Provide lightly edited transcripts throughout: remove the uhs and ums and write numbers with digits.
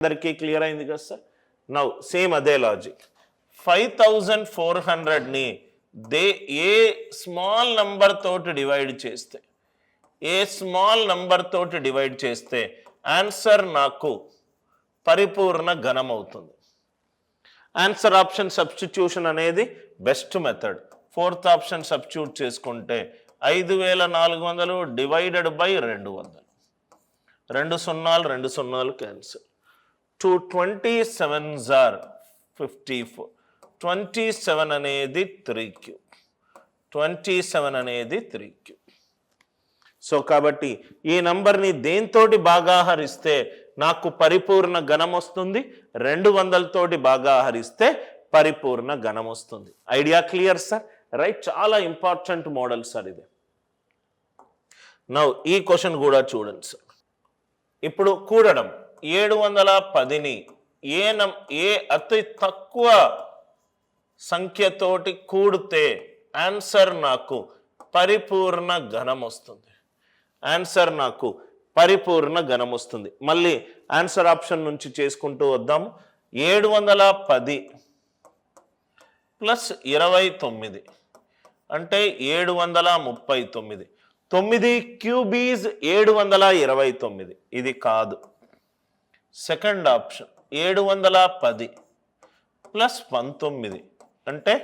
అందరికీ క్లియర్ అయింది కదా సార్. నౌ సేమ్ అదే లాజిక్ 5400ని ఏ స్మాల్ నంబర్ తోటి డివైడ్ చేస్తే ఆన్సర్ నాకు పరిపూర్ణ ఘనం అవుతుంది. ఆన్సర్ ఆప్షన్ సబ్స్టిట్యూషన్ అనేది best method. Fourth option substitute చేసుకుంటే 5400 divided by 200. 2 0 cancel. 227s are 54. 27 అనేది 3 క్యూబ్. 27 అనేది 3 క్యూబ్. సో కాబట్టి ఈ నంబర్ని దేంతోటి భాగాహరిస్తే నాకు పరిపూర్ణ ఘనం వస్తుంది, 200 తోటి భాగాహరిస్తే పరిపూర్ణ ఘనం వస్తుంది. Idea clear sir? రైట్. చాలా ఇంపార్టెంట్ మోడల్ సార్ ఇది. నౌ ఈ క్వశ్చన్ కూడా చూడండి సార్. ఇప్పుడు కూడడం 710ని ఏ అతి తక్కువ సంఖ్యతోటి కూడితే ఆన్సర్ నాకు పరిపూర్ణ ఘనం వస్తుంది. మళ్ళీ ఆన్సర్ ఆప్షన్ నుంచి చేసుకుంటూ వద్దాము. 710 ప్లస్ 29 అంటే 739. 9 క్యూబ్ ఈజ్ 729. ఇది కాదు. సెకండ్ ఆప్షన్ 710 ప్లస్ 19 అంటే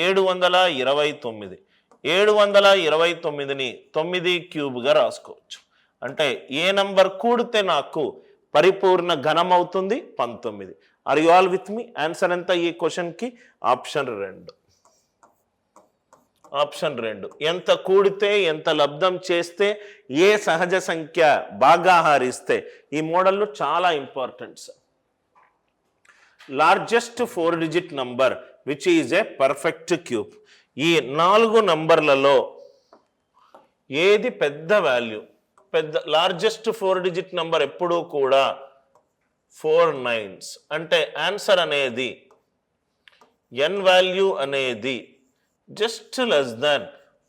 729. 729ని 9 క్యూబ్గా రాసుకోవచ్చు. అంటే ఏ నంబర్ కూడితే నాకు పరిపూర్ణ ఘనం అవుతుంది? 19. Are you all with me? Answer ఎంత ఈ క్వశ్చన్కి? ఆప్షన్ 2. ఎంత కూడితే, ఎంత లబ్ధం చేస్తే, ఏ సహజ సంఖ్య భాగాహారిస్తే, ఈ మోడల్లో చాలా important sir. Largest 4 digit number which is a perfect cube. ఈ 4 నంబర్లలో ఏది పెద్ద వాల్యూ? లార్జెస్ట్ 4 డిజిట్ నంబర్ ఎప్పుడూ కూడా 4 9s. అంటే ఆన్సర్ అనేది ఎన్ వాల్యూ అనేది జస్ట్ లెస్ దాన్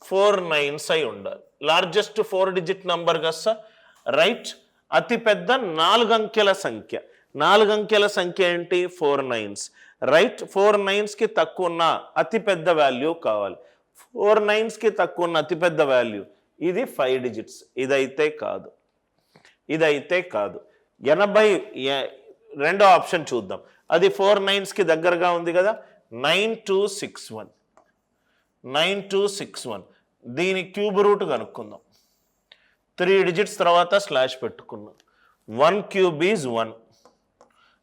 4 9s అయి ఉండాలి. లార్జెస్ట్ 4 డిజిట్ నంబర్ కదా సార్. రైట్. అతిపెద్ద 4 అంకెల సంఖ్య. 4 అంకెల సంఖ్య ఏంటి? 4 9s. రైట్. 4 9sకి తక్కువ ఉన్న అతిపెద్ద వాల్యూ కావాలి. 4 9sకి తక్కువ ఉన్న అతిపెద్ద వాల్యూ ఇది 5 డిజిట్స్. ఇదైతే కాదు. 82 ఆప్షన్ చూద్దాం. అది 4 9sకి దగ్గరగా ఉంది కదా. 9261. దీని క్యూబ్ రూట్ కనుక్కుందాం. 3 డిజిట్స్ తర్వాత స్లాష్ పెట్టుకున్నాం. 1 క్యూబ్ ఈజ్ 1.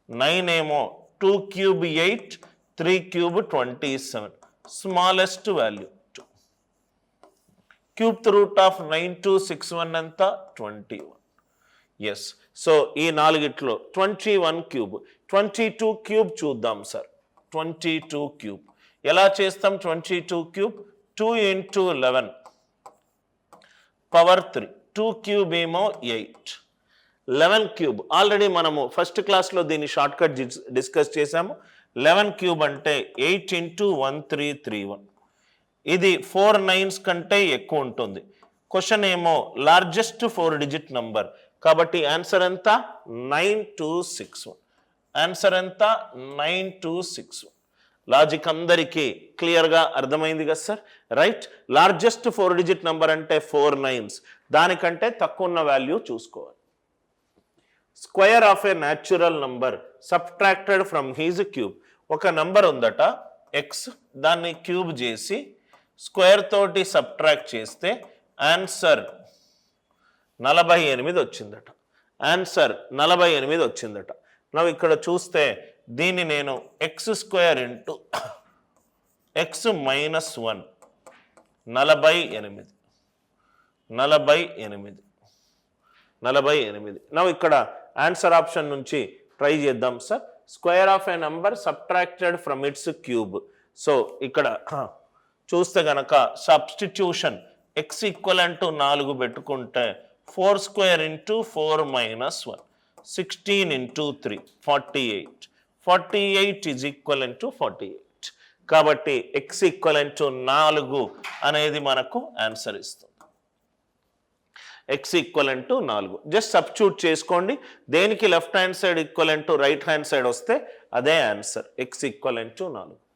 9 ఏమో 2 cube 8, 3 cube 27. Smallest value 2. Cube root of 9261 ఎంత? 21. ఎస్. సో ఈ 4గిట్లో 21 క్యూబ్. 22 క్యూబ్ చూద్దాం సార్. 22 క్యూబ్ ఎలా చేస్తాం? 22 క్యూబ్ 2 into 11 పవర్ 3. 2 క్యూబ్ ఏమో 8. 11 క్యూబ్ ఆల్రెడీ మనము ఫస్ట్ క్లాస్లో దీన్ని షార్ట్ కట్ డిస్కస్ చేసాము. 11 క్యూబ్ అంటే 8 into 1331. ఇది 4 9s కంటే ఎక్కువ ఉంటుంది. క్వశ్చన్ ఏమో లార్జెస్ట్ 4 డిజిట్ నంబర్ కాబట్టి ఆన్సర్ ఎంత? 9261. ఆన్సర్ ఎంత? 9261. లాజిక్ అందరికీ క్లియర్గా అర్థమైంది కదా sir. Right. Largest 4 digit number అంటే 4 9s. దానికంటే తక్కువ ఉన్న వాల్యూ చూసుకోవాలి. Square of a natural number subtracted from his cube. ఒక నంబర్ ఉందట x, దాన్ని క్యూబ్ చేసి స్క్వేర్ తోటి సబ్ట్రాక్ట్ చేస్తే ఆన్సర్ 48 వచ్చిందట. ನಾವು ఇక్కడ చూస్తే దీన్ని నేను x² ఇంటూ x - 1 48. ನಾವು ఇక్కడ ఆన్సర్ ఆప్షన్ నుంచి ట్రై చేద్దాం sir. Square of A number subtracted from it's cube. So ఇక్కడ చూస్తే గనక సబ్స్టిట్యూషన్ x ఈక్వలెంట్ 4 పెట్టుకుంటే 4² into 4 - 1 16 into 3 48. 48 is equivalent to 48. కాబట్టి x ఈక్వలెంట్ 4 అనేది మనకు ఆన్సర్ ఇస్తుంది. X equivalent to 4. Just substitute చేసుకోండి, దేనికి left hand side equivalent to right hand side వస్తే అదే ఆన్సర్, ఎక్స్ ఈక్వలెంట్ టు 4.